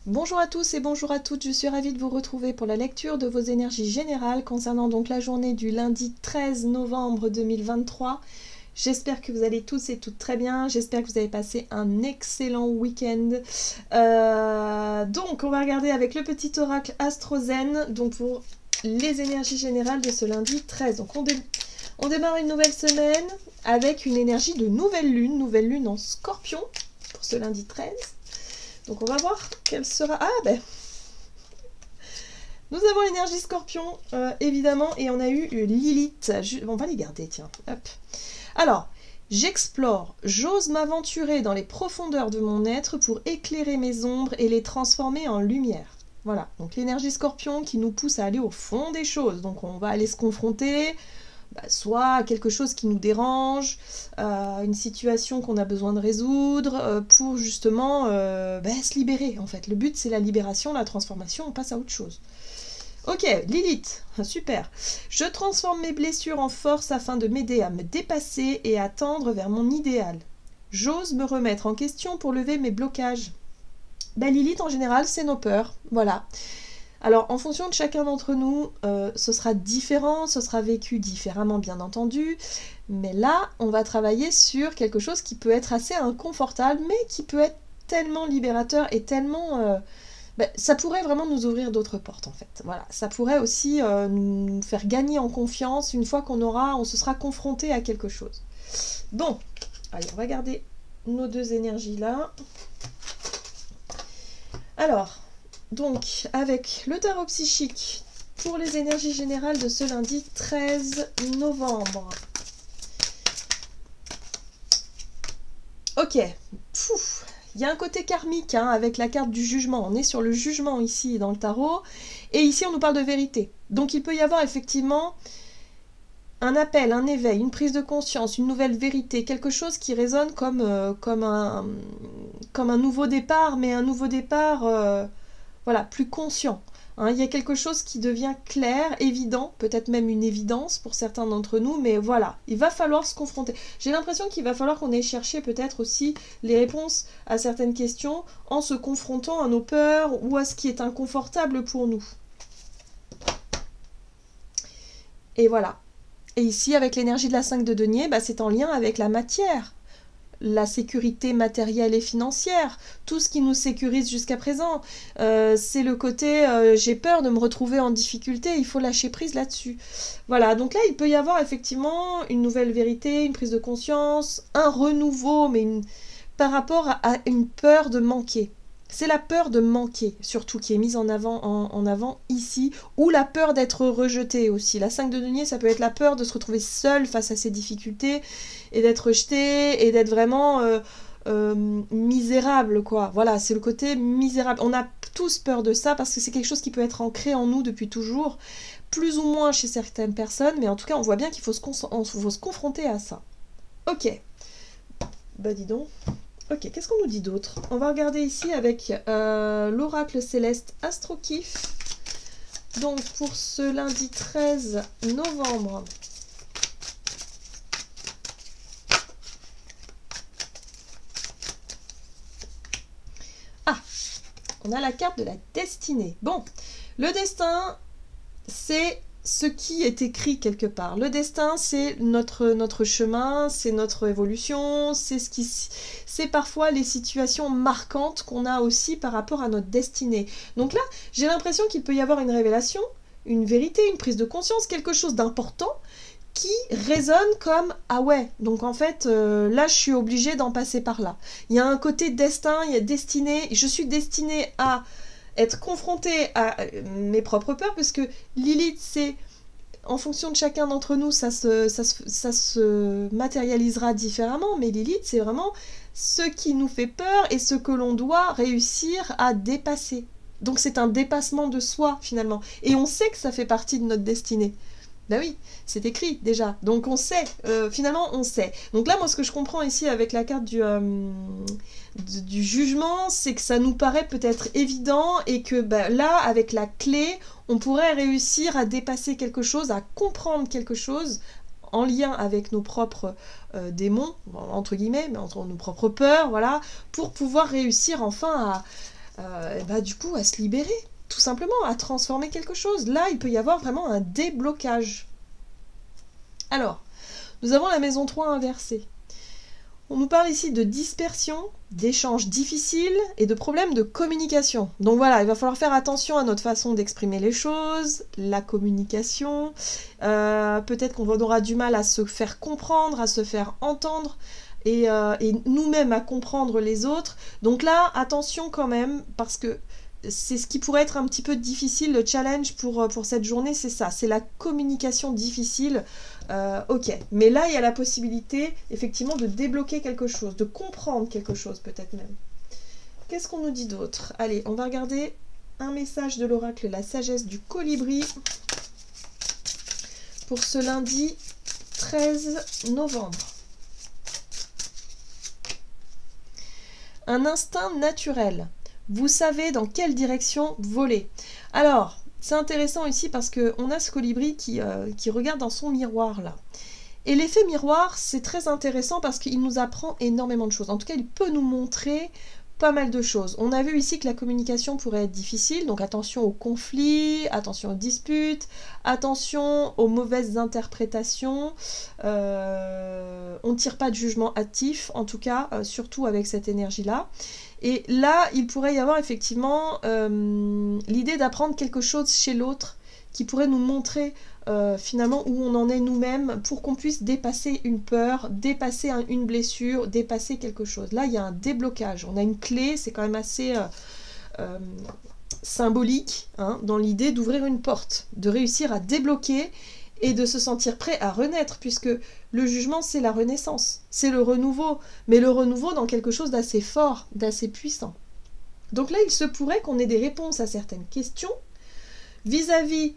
Bonjour à tous et bonjour à toutes, je suis ravie de vous retrouver pour la lecture de vos énergies générales concernant donc la journée du lundi 13 novembre 2023. J'espère que vous allez tous et toutes très bien, j'espère que vous avez passé un excellent week-end. Donc on va regarder avec le petit oracle Astrozen, donc pour les énergies générales de ce lundi 13. Donc on démarre une nouvelle semaine avec une énergie de nouvelle lune en Scorpion pour ce lundi 13. Donc on va voir quelle sera... Ah ben nous avons l'énergie Scorpion, évidemment, et on a eu Lilith. On va les garder, tiens. Hop. Alors, j'explore, j'ose m'aventurer dans les profondeurs de mon être pour éclairer mes ombres et les transformer en lumière. Voilà, donc l'énergie Scorpion qui nous pousse à aller au fond des choses. Donc on va aller se confronter... soit à quelque chose qui nous dérange, une situation qu'on a besoin de résoudre, pour justement se libérer en fait. Le but c'est la libération, la transformation, on passe à autre chose. Ok, Lilith, super. Je transforme mes blessures en force afin de m'aider à me dépasser et à tendre vers mon idéal. J'ose me remettre en question pour lever mes blocages. Lilith en général c'est nos peurs, voilà. Alors, en fonction de chacun d'entre nous, ce sera différent, ce sera vécu différemment, bien entendu. Mais là, on va travailler sur quelque chose qui peut être assez inconfortable, mais qui peut être tellement libérateur et tellement... ça pourrait vraiment nous ouvrir d'autres portes, en fait. Voilà, ça pourrait aussi nous faire gagner en confiance une fois on se sera confronté à quelque chose. Donc, allez, on va garder nos deux énergies là. Alors... Donc, avec le tarot psychique pour les énergies générales de ce lundi 13 novembre. Ok, il y a un côté karmique avec la carte du jugement. On est sur le jugement ici dans le tarot. Et ici, on nous parle de vérité. Donc, il peut y avoir effectivement un appel, un éveil, une prise de conscience, une nouvelle vérité. Quelque chose qui résonne comme un nouveau départ, mais un nouveau départ... Voilà, plus conscient. Il y a quelque chose qui devient clair, évident, peut-être même une évidence pour certains d'entre nous, mais voilà, il va falloir se confronter. J'ai l'impression qu'il va falloir qu'on ait cherché peut-être aussi les réponses à certaines questions en se confrontant à nos peurs ou à ce qui est inconfortable pour nous. Et voilà. Et ici, avec l'énergie de la 5 de denier, c'est en lien avec la matière. La sécurité matérielle et financière, tout ce qui nous sécurise jusqu'à présent. C'est le côté j'ai peur de me retrouver en difficulté, il faut lâcher prise là-dessus. Voilà, donc là il peut y avoir effectivement une nouvelle vérité, une prise de conscience, un renouveau, mais par rapport à une peur de manquer. C'est la peur de manquer, surtout, qui est mise en avant ici, ou la peur d'être rejeté aussi. La 5 de denier, ça peut être la peur de se retrouver seul face à ses difficultés, et d'être rejeté, et d'être vraiment misérable, quoi. Voilà, c'est le côté misérable. On a tous peur de ça, parce que c'est quelque chose qui peut être ancré en nous depuis toujours, plus ou moins chez certaines personnes, mais en tout cas, on voit bien qu'il faut se confronter à ça. Ok. Dis donc... Ok, qu'est-ce qu'on nous dit d'autre? On va regarder ici avec l'oracle céleste Astrokif. Donc pour ce lundi 13 novembre. Ah, on a la carte de la destinée. Bon, le destin, c'est ce qui est écrit quelque part. Le destin, c'est notre chemin, c'est notre évolution, c'est parfois les situations marquantes qu'on a aussi par rapport à notre destinée. Donc là, j'ai l'impression qu'il peut y avoir une révélation, une vérité, une prise de conscience, quelque chose d'important qui résonne comme « Ah ouais, donc en fait, là, je suis obligée d'en passer par là. » Il y a un côté destin, il y a destinée, je suis destinée à être confrontée à mes propres peurs, parce que Lilith, c'est, en fonction de chacun d'entre nous, ça se matérialisera différemment, mais Lilith, c'est vraiment ce qui nous fait peur et ce que l'on doit réussir à dépasser. Donc c'est un dépassement de soi, finalement. Et on sait que ça fait partie de notre destinée. Ben oui, c'est écrit déjà. Donc on sait, finalement on sait. Donc là, moi ce que je comprends ici avec la carte du jugement, c'est que ça nous paraît peut-être évident et que là, avec la clé, on pourrait réussir à dépasser quelque chose, à comprendre quelque chose en lien avec nos propres démons, entre guillemets, mais entre nos propres peurs, voilà, pour pouvoir réussir enfin du coup à se libérer, tout simplement, à transformer quelque chose. Là, il peut y avoir vraiment un déblocage. Alors, nous avons la maison 3 inversée. On nous parle ici de dispersion, d'échanges difficiles et de problèmes de communication. Donc voilà, il va falloir faire attention à notre façon d'exprimer les choses, la communication. Peut-être qu'on aura du mal à se faire comprendre, à se faire entendre et nous-mêmes à comprendre les autres. Donc là, attention quand même, parce que c'est ce qui pourrait être un petit peu difficile, le challenge pour cette journée, c'est ça, c'est la communication difficile. Ok, mais là il y a la possibilité effectivement de débloquer quelque chose, de comprendre quelque chose peut-être même. Qu'est-ce qu'on nous dit d'autre? Allez, on va regarder un message de l'oracle, la sagesse du colibri, pour ce lundi 13 novembre. Un instinct naturel. Vous savez dans quelle direction voler. Alors, c'est intéressant ici parce qu'on a ce colibri qui regarde dans son miroir là. Et l'effet miroir, c'est très intéressant parce qu'il nous apprend énormément de choses. En tout cas, il peut nous montrer pas mal de choses. On a vu ici que la communication pourrait être difficile, donc attention aux conflits, attention aux disputes, attention aux mauvaises interprétations. On ne tire pas de jugement hâtif, en tout cas, surtout avec cette énergie-là. Et là, il pourrait y avoir effectivement l'idée d'apprendre quelque chose chez l'autre qui pourrait nous montrer finalement où on en est nous-mêmes pour qu'on puisse dépasser une peur, dépasser une blessure, dépasser quelque chose. Là, il y a un déblocage. On a une clé, c'est quand même assez symbolique hein, dans l'idée d'ouvrir une porte, de réussir à débloquer et de se sentir prêt à renaître, puisque le jugement, c'est la renaissance, c'est le renouveau, mais le renouveau dans quelque chose d'assez fort, d'assez puissant. Donc là, il se pourrait qu'on ait des réponses à certaines questions vis-à-vis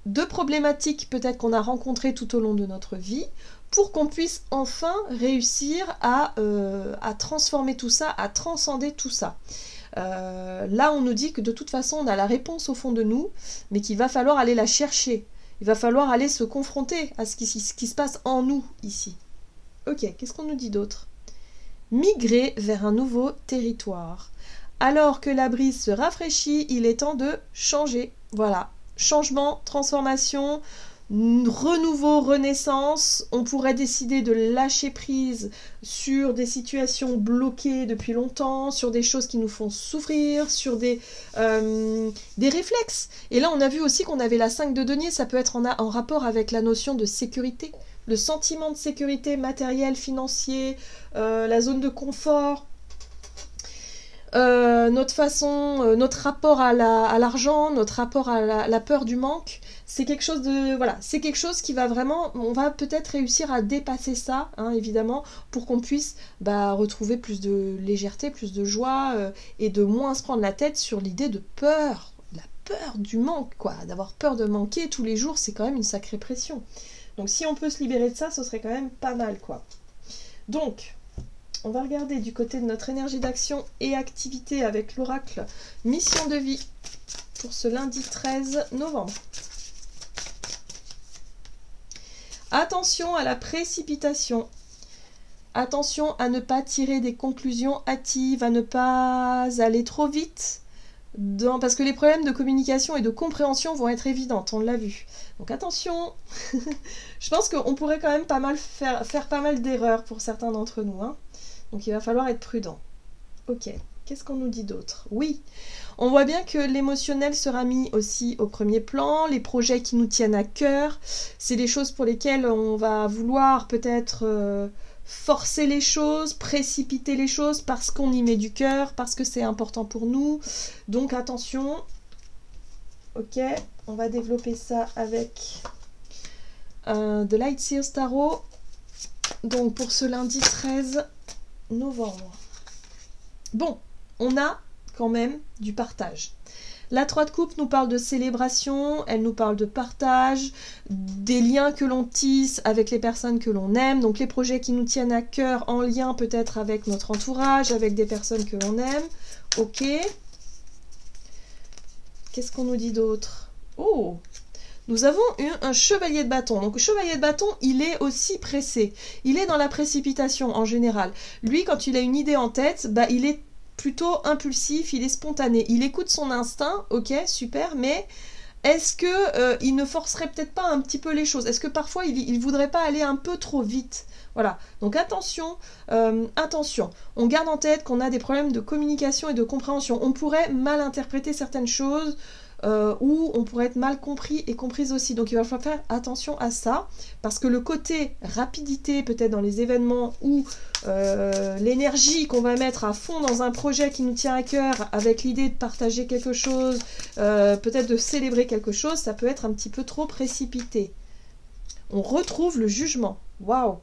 de problématiques peut-être qu'on a rencontrées tout au long de notre vie, pour qu'on puisse enfin réussir à transformer tout ça, à transcender tout ça. Là, on nous dit que de toute façon, on a la réponse au fond de nous, mais qu'il va falloir aller la chercher. Il va falloir aller se confronter à ce qui se passe en nous, ici. Ok, qu'est-ce qu'on nous dit d'autre? Migrer vers un nouveau territoire. Alors que la brise se rafraîchit, il est temps de changer. Voilà, changement, transformation, renouveau, renaissance. On pourrait décider de lâcher prise sur des situations bloquées depuis longtemps, sur des choses qui nous font souffrir, sur des réflexes. Et là, on a vu aussi qu'on avait la 5 de denier, ça peut être en rapport avec la notion de sécurité, le sentiment de sécurité matérielle, financier, la zone de confort. Notre rapport à l'argent, notre rapport à la peur du manque, c'est quelque chose de voilà, c'est quelque chose qui va vraiment, on va peut-être réussir à dépasser ça, hein, évidemment, pour qu'on puisse retrouver plus de légèreté, plus de joie et de moins se prendre la tête sur l'idée de peur, la peur du manque, quoi, d'avoir peur de manquer tous les jours, c'est quand même une sacrée pression. Donc si on peut se libérer de ça, ce serait quand même pas mal, quoi. Donc on va regarder du côté de notre énergie d'action et activité avec l'oracle mission de vie pour ce lundi 13 novembre. Attention à la précipitation. Attention à ne pas tirer des conclusions hâtives, à ne pas aller trop vite, parce que les problèmes de communication et de compréhension vont être évidents, on l'a vu. Donc attention, je pense qu'on pourrait quand même faire pas mal d'erreurs pour certains d'entre nous, hein. Donc il va falloir être prudent. Ok, qu'est-ce qu'on nous dit d'autre? Oui, on voit bien que l'émotionnel sera mis aussi au premier plan, les projets qui nous tiennent à cœur, c'est les choses pour lesquelles on va vouloir peut-être forcer les choses, précipiter les choses parce qu'on y met du cœur, parce que c'est important pour nous. Donc attention. Ok, on va développer ça avec de Light Seers Tarot. Donc pour ce lundi 13 novembre. Bon, on a quand même du partage. La 3 de coupe nous parle de célébration, elle nous parle de partage, des liens que l'on tisse avec les personnes que l'on aime, donc les projets qui nous tiennent à cœur en lien peut-être avec notre entourage, avec des personnes que l'on aime. Ok. Qu'est-ce qu'on nous dit d'autre? Oh, nous avons eu un chevalier de bâton. Donc, le chevalier de bâton, il est aussi pressé. Il est dans la précipitation en général. Lui, quand il a une idée en tête, il est plutôt impulsif, il est spontané. Il écoute son instinct, ok, super, mais est-ce que il ne forcerait peut-être pas un petit peu les choses? Est-ce que parfois il voudrait pas aller un peu trop vite? Voilà, donc attention, attention. On garde en tête qu'on a des problèmes de communication et de compréhension. On pourrait mal interpréter certaines choses, ou on pourrait être mal compris et comprise aussi. Donc il va falloir faire attention à ça, parce que le côté rapidité peut-être dans les événements ou l'énergie qu'on va mettre à fond dans un projet qui nous tient à cœur avec l'idée de partager quelque chose, peut-être de célébrer quelque chose, ça peut être un petit peu trop précipité. On retrouve le jugement. Waouh!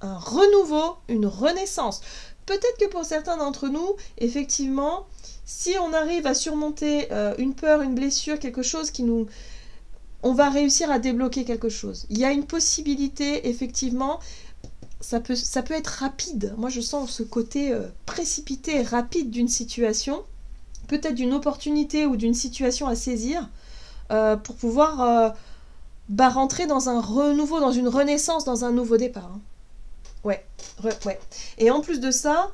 Un renouveau, une renaissance. Peut-être que pour certains d'entre nous, effectivement, si on arrive à surmonter une peur, une blessure, quelque chose qui nous... On va réussir à débloquer quelque chose. Il y a une possibilité, effectivement, ça peut être rapide. Moi, je sens ce côté précipité, rapide d'une situation, peut-être d'une opportunité ou d'une situation à saisir, pour pouvoir rentrer dans un renouveau, dans une renaissance, dans un nouveau départ. Hein. Ouais. Et en plus de ça,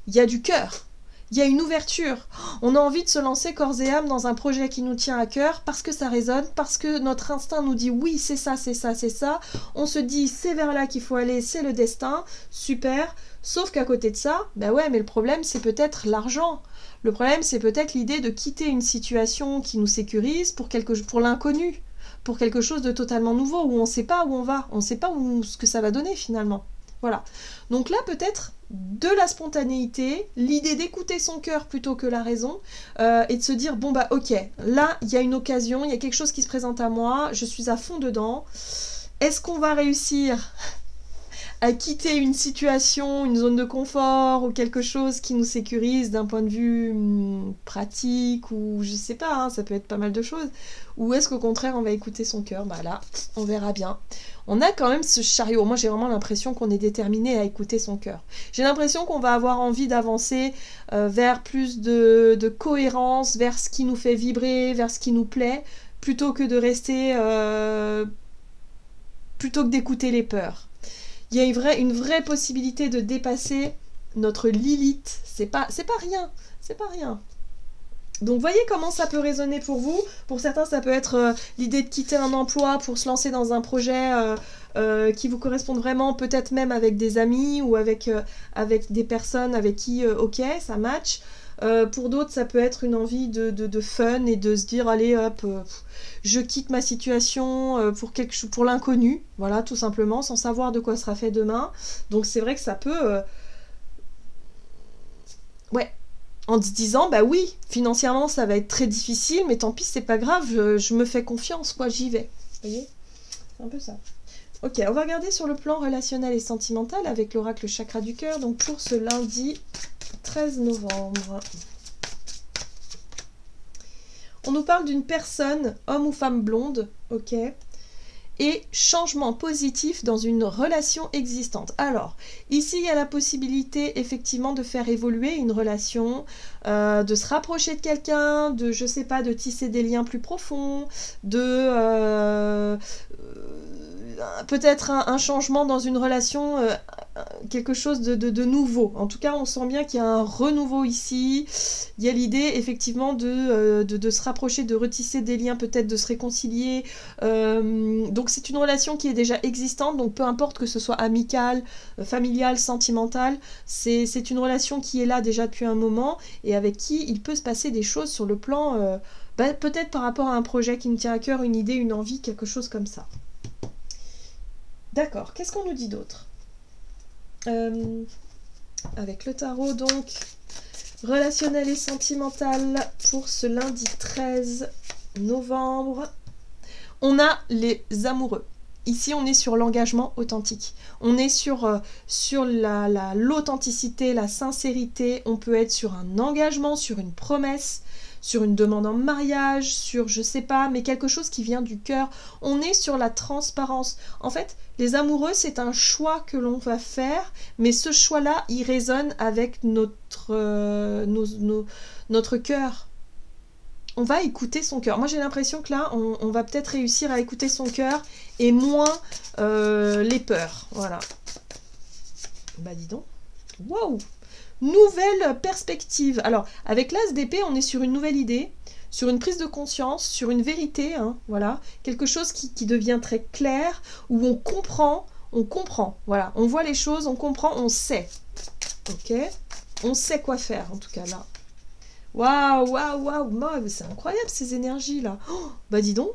il y a du cœur. Il y a une ouverture. On a envie de se lancer corps et âme dans un projet qui nous tient à cœur parce que ça résonne, parce que notre instinct nous dit oui, c'est ça, c'est ça, c'est ça. On se dit c'est vers là qu'il faut aller, c'est le destin. Super. Sauf qu'à côté de ça, ben ouais, mais le problème c'est peut-être l'argent. Le problème c'est peut-être l'idée de quitter une situation qui nous sécurise pour l'inconnu, pour quelque chose de totalement nouveau où on ne sait pas où on va, on ne sait pas ce que ça va donner finalement. Voilà. Donc là, peut-être de la spontanéité, l'idée d'écouter son cœur plutôt que la raison, et de se dire, bon bah ok, là, il y a une occasion, il y a quelque chose qui se présente à moi, je suis à fond dedans. Est-ce qu'on va réussir à quitter une situation, une zone de confort ou quelque chose qui nous sécurise d'un point de vue pratique ou je sais pas, hein, ça peut être pas mal de choses. Ou est-ce qu'au contraire on va écouter son cœur? Bah là, on verra bien. On a quand même ce chariot. Moi j'ai vraiment l'impression qu'on est déterminé à écouter son cœur. J'ai l'impression qu'on va avoir envie d'avancer vers plus de cohérence, vers ce qui nous fait vibrer, vers ce qui nous plaît, plutôt que de rester... plutôt que d'écouter les peurs. Il y a une vraie possibilité de dépasser notre Lilith. C'est pas rien. C'est pas rien. Donc voyez comment ça peut résonner pour vous. Pour certains, ça peut être l'idée de quitter un emploi pour se lancer dans un projet qui vous correspond vraiment, peut-être même avec des amis ou avec des personnes avec qui, ok, ça match. Pour d'autres, ça peut être une envie de fun et de se dire, allez hop, je quitte ma situation pour l'inconnu, voilà, tout simplement, sans savoir de quoi sera fait demain. Donc c'est vrai que ça peut... Ouais, en se disant, bah oui, financièrement, ça va être très difficile, mais tant pis, c'est pas grave, je me fais confiance, quoi, j'y vais. Vous voyez? C'est un peu ça. Ok, on va regarder sur le plan relationnel et sentimental avec l'oracle chakra du cœur, donc pour ce lundi 13 novembre. On nous parle d'une personne, homme ou femme blonde, ok, et changement positif dans une relation existante. Alors, ici, il y a la possibilité, effectivement, de faire évoluer une relation, de se rapprocher de quelqu'un, de, je sais pas, de tisser des liens plus profonds, de... peut-être un changement dans une relation, quelque chose de nouveau. En tout cas, on sent bien qu'il y a un renouveau ici. Il y a l'idée, effectivement, de se rapprocher, de retisser des liens, peut-être de se réconcilier. Donc, c'est une relation qui est déjà existante. Donc, peu importe que ce soit amicale, familiale, sentimentale, c'est une relation qui est là déjà depuis un moment et avec qui il peut se passer des choses sur le plan, peut-être par rapport à un projet qui nous tient à cœur, une idée, une envie, quelque chose comme ça. D'accord, qu'est-ce qu'on nous dit d'autre? Avec le tarot, donc, relationnel et sentimental pour ce lundi 13 novembre. On a les amoureux. Ici, on est sur l'engagement authentique. On est sur l'authenticité, la sincérité. On peut être sur un engagement, sur une promesse, sur une demande en mariage, sur je sais pas, mais quelque chose qui vient du cœur. On est sur la transparence. En fait, les amoureux, c'est un choix que l'on va faire, mais ce choix-là, il résonne avec notre cœur. On va écouter son cœur. Moi, j'ai l'impression que là, on va peut-être réussir à écouter son cœur et moins les peurs. Voilà. Bah, dis donc. Waouh! nouvelle perspective. Alors, avec l'as d'épée, on est sur une nouvelle idée, sur une prise de conscience, sur une vérité, hein, voilà, quelque chose qui devient très clair, où on comprend, voilà, on voit les choses, on comprend, on sait, ok, on sait quoi faire, en tout cas, là. Waouh, waouh, waouh, c'est incroyable ces énergies-là. Oh, bah dis donc.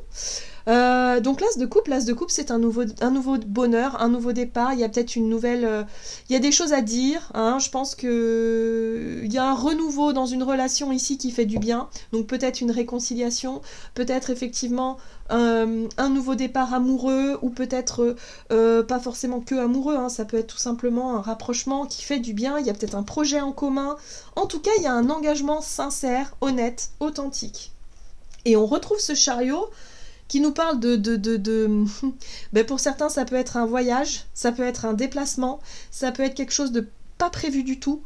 Donc l'as de coupe, c'est un nouveau bonheur, un nouveau départ. Il y a peut-être une nouvelle... il y a des choses à dire. Hein. Je pense qu'il y a un renouveau dans une relation ici qui fait du bien. Donc peut-être une réconciliation, peut-être effectivement un nouveau départ amoureux, ou peut-être pas forcément que amoureux. Hein. Ça peut être tout simplement un rapprochement qui fait du bien. Il y a peut-être un projet en commun. En tout cas, il y a un engagement sincère, honnête, authentique. Et on retrouve ce chariot qui nous parle ben pour certains, ça peut être un voyage, ça peut être un déplacement, ça peut être quelque chose de pas prévu du tout,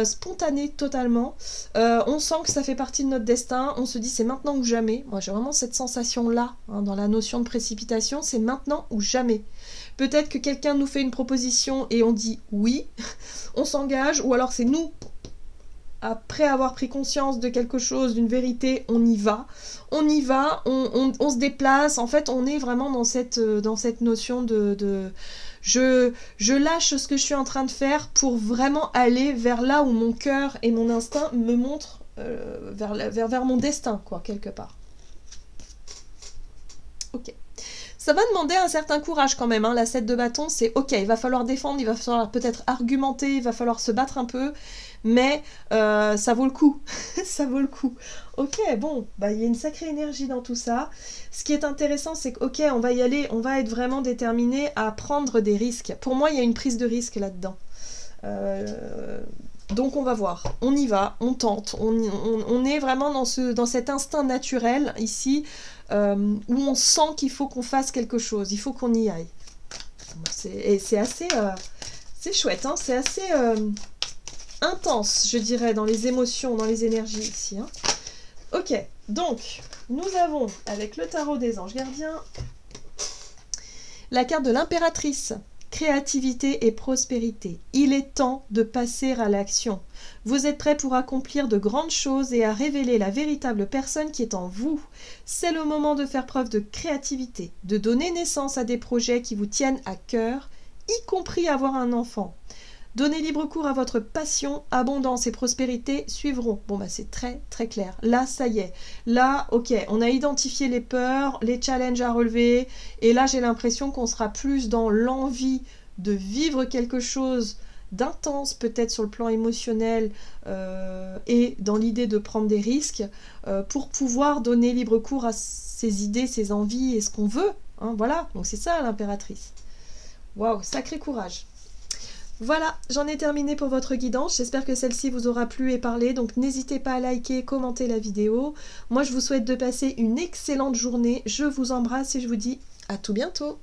spontané totalement. On sent que ça fait partie de notre destin, on se dit c'est maintenant ou jamais. Moi j'ai vraiment cette sensation-là, hein, dans la notion de précipitation, c'est maintenant ou jamais. Peut-être que quelqu'un nous fait une proposition et on dit oui, on s'engage, ou alors c'est nous, après avoir pris conscience de quelque chose, d'une vérité, on y va, on se déplace. En fait, on est vraiment dans cette notion de je lâche ce que je suis en train de faire pour vraiment aller vers là où mon cœur et mon instinct me montrent, vers mon destin, quoi, quelque part. Ok. Ça va demander un certain courage quand même, hein. La 7 de bâton, c'est ok, il va falloir défendre, il va falloir peut-être argumenter, il va falloir se battre un peu, mais ça vaut le coup, ça vaut le coup. Ok, bon, bah il y a une sacrée énergie dans tout ça. Ce qui est intéressant, c'est que ok, on va y aller, on va être vraiment déterminé à prendre des risques. Pour moi, il y a une prise de risque là-dedans. Donc on va voir, on y va, on tente, on est vraiment dans cet instinct naturel ici, où on sent qu'il faut qu'on fasse quelque chose, il faut qu'on y aille. Et c'est assez c'est chouette, hein, c'est assez intense, je dirais, dans les émotions, dans les énergies ici. Hein. Ok, donc nous avons, avec le tarot des anges gardiens, la carte de l'impératrice. Créativité et prospérité. Il est temps de passer à l'action. Vous êtes prêts pour accomplir de grandes choses et à révéler la véritable personne qui est en vous. C'est le moment de faire preuve de créativité, de donner naissance à des projets qui vous tiennent à cœur, y compris avoir un enfant. Donnez libre cours à votre passion, abondance et prospérité suivront. Bon bah c'est très très clair. Là ça y est. Là ok, on a identifié les peurs, les challenges à relever, et là j'ai l'impression qu'on sera plus dans l'envie de vivre quelque chose d'intense, peut-être sur le plan émotionnel, et dans l'idée de prendre des risques, pour pouvoir donner libre cours à ses idées, ses envies et ce qu'on veut. Hein, voilà, donc c'est ça l'impératrice. Waouh, sacré courage. Voilà, j'en ai terminé pour votre guidance. J'espère que celle-ci vous aura plu et parlé. Donc n'hésitez pas à liker, commenter la vidéo. Moi, je vous souhaite de passer une excellente journée. Je vous embrasse et je vous dis à tout bientôt.